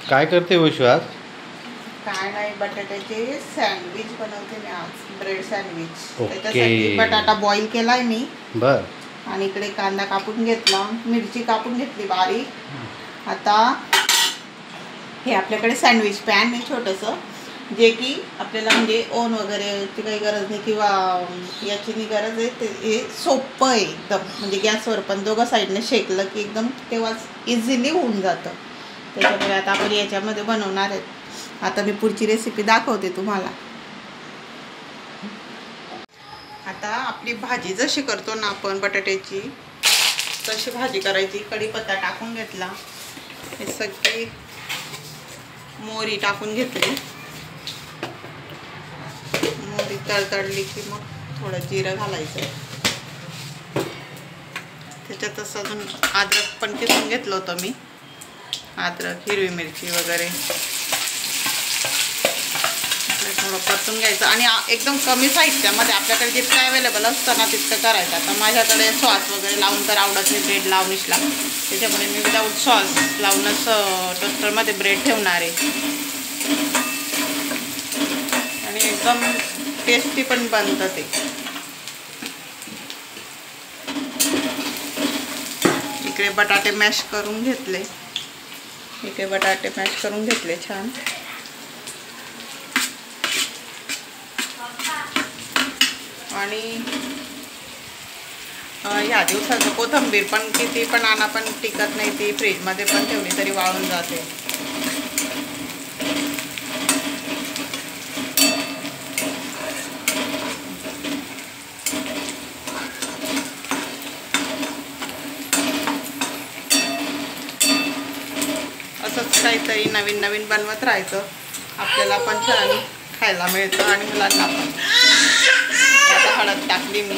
काय करते वैशू आज? काय नाही, बटाट्याचे सँडविच बनवते मी आज, ब्रेड सँडविच. ओके. त्याच्यासाठी बटाटा बॉईल केलाय मी. बर. आणि इकडे कांदा कापून घेतला, मिरची कापून घेतली बारीक. आता हे आपल्याकडे सँडविच पॅन आहे छोटंसं, जे की आपल्याला म्हणजे ओव्हन वगैरेची काही गरज नाही किंवा याची नाही गरज आहे. ते हे सोपं आहे एकदम, म्हणजे गॅसवर पण दोघं साईडने शेकलं की एकदम तेव्हाच इझिली होऊन जातं. त्याच्यामुळे आता आपण याच्यामध्ये बनवणार आहेत. आता मी पुढची रेसिपी दाखवते तुम्हाला. आता आपली भाजी जशी करतो ना आपण बटाट्याची, तशी भाजी करायची. कढीपत्ता टाकून घेतला, हे सगळी मोहरी टाकून घेतली. मोहरी तडतडली की मग थोडं जिरं घालायचं. त्याच्यातच अजून अद्रक पण किसून घेतलं होतं मी, अद्रक, हिरवी मिरची वगैरे थोडं परतून घ्यायचं. आणि एकदम कमी साहित्यामध्ये आपल्याकडे जितकं अवेलेबल असतं ना तितकं करायचं. आता माझ्याकडे सॉस वगैरे लावून तर आवडत नाही ब्रेड लावणीसला, त्याच्यामुळे मी विदाऊट सॉस लावूनच टोस्टरमध्ये ब्रेड ठेवणार आहे. आणि एकदम टेस्टी पण बनतं ते. इकडे बटाटे मॅश करून घेतले, छान. आणि ह्या दिवसाचं कोथिंबीर पण किती पण आणा पण टिकत नाही, ती फ्रीजमध्ये पण ठेवली तरी वाळून जाते. असंच काहीतरी नवीन नवीन बनवत राहायचं, आपल्याला पण छान खायला मिळतं आणि मुलांना पण. आता हळद टाकली मी,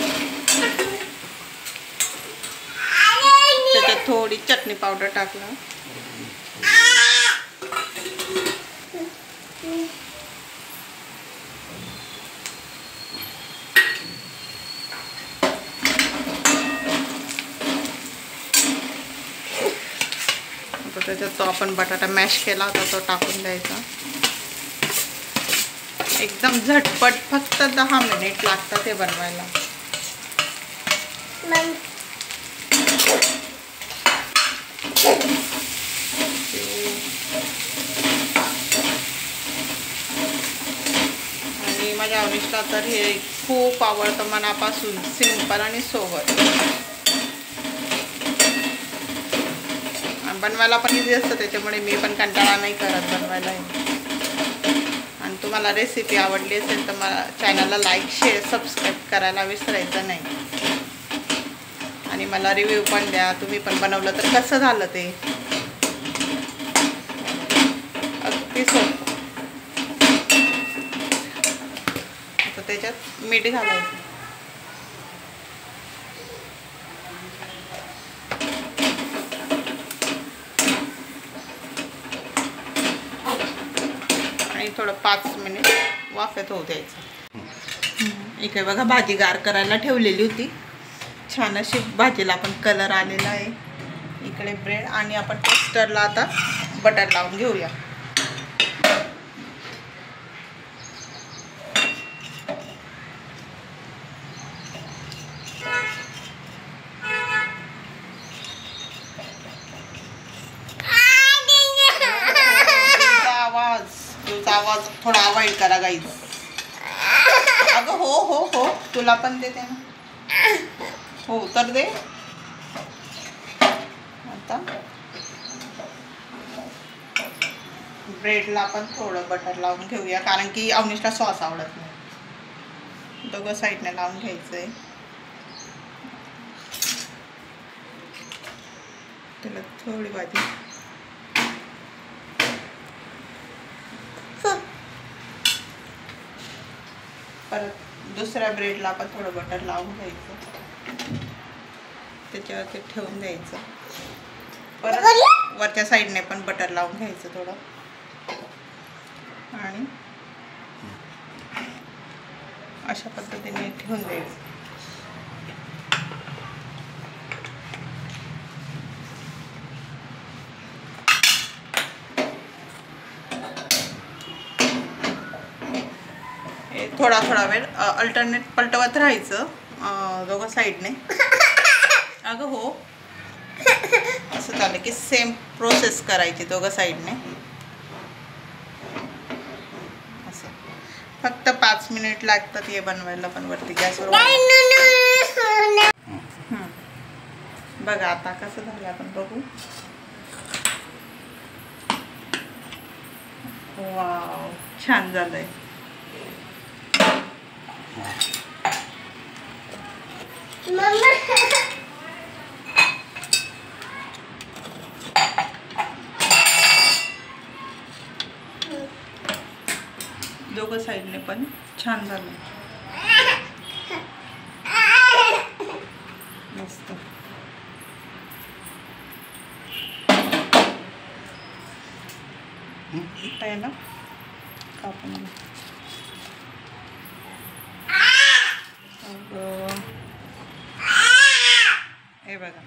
त्याच्यात थोडी चटणी पावडर टाकलं. त्याच्यात तो आपण बटाटा मॅश केला होता तो टाकून द्यायचा. एकदम झटपट, फक्त 10 मिनिट लागतात हे बनवायला. आणि माझ्या अविष्टला तर हे खूप आवडतं मनापासून, सिंपल आणि सोबत. बनवायला पण इझी असतं, त्याच्यामुळे मी पण कंटाळा नाही करत बनवायला. आणि तुम्हाला रेसिपी आवडली असेल तर मला चॅनलला लाईक, शेअर, सबस्क्राईब करायला विसरायचं नाही. आणि मला रिव्ह्यू पण द्या, तुम्ही पण बनवलं तर कसं झालं ते. अगदी सोपं. आता त्याच्यात मीठ घालायचं. थोडं 5 मिनिट वाफेत होऊ द्यायचं. इकडे बघा भाजी गार करायला ठेवलेली होती, छान अशी भाजीला पण कलर आलेला आहे. इकडे ब्रेड आणि आपण टोस्टरला आता बटर लावून घेऊया. आवाज थोडा अवॉइड करा गाईज. अगं हो हो हो, तुला पण देते ना. हो तर दे. आता ब्रेडला पण थोडं बटर लावून घेऊया, कारण की अवनीशला सॉस आवडत नाही. दोघं साईडने लावून घ्यायचं आहे. त्याला थोडी भाजी परत दुसऱ्या ब्रेडला पण थोडं बटर लावून घ्यायचं, त्याच्यावरती ठेवून द्यायचं. परत वरच्या साईडने पण बटर लावून घ्यायचं थोडं. आणि अशा पद्धतीने ठेवून द्यायचं. थोडा थोडा वेळ अल्टरनेट पलटवत राहायचं दोघं साईडने. अगं हो, असं झालं की सेम प्रोसेस करायची दोघं साईडने. असं फक्त 5 मिनिट लागतात हे बनवायला पण वरती गॅसवर. बघा आता कसं झालं आपण बघू. वाव, छान झालंय. दोघं साईडने पण छान झालं, मस्त. आहे ना, कापून हे बघा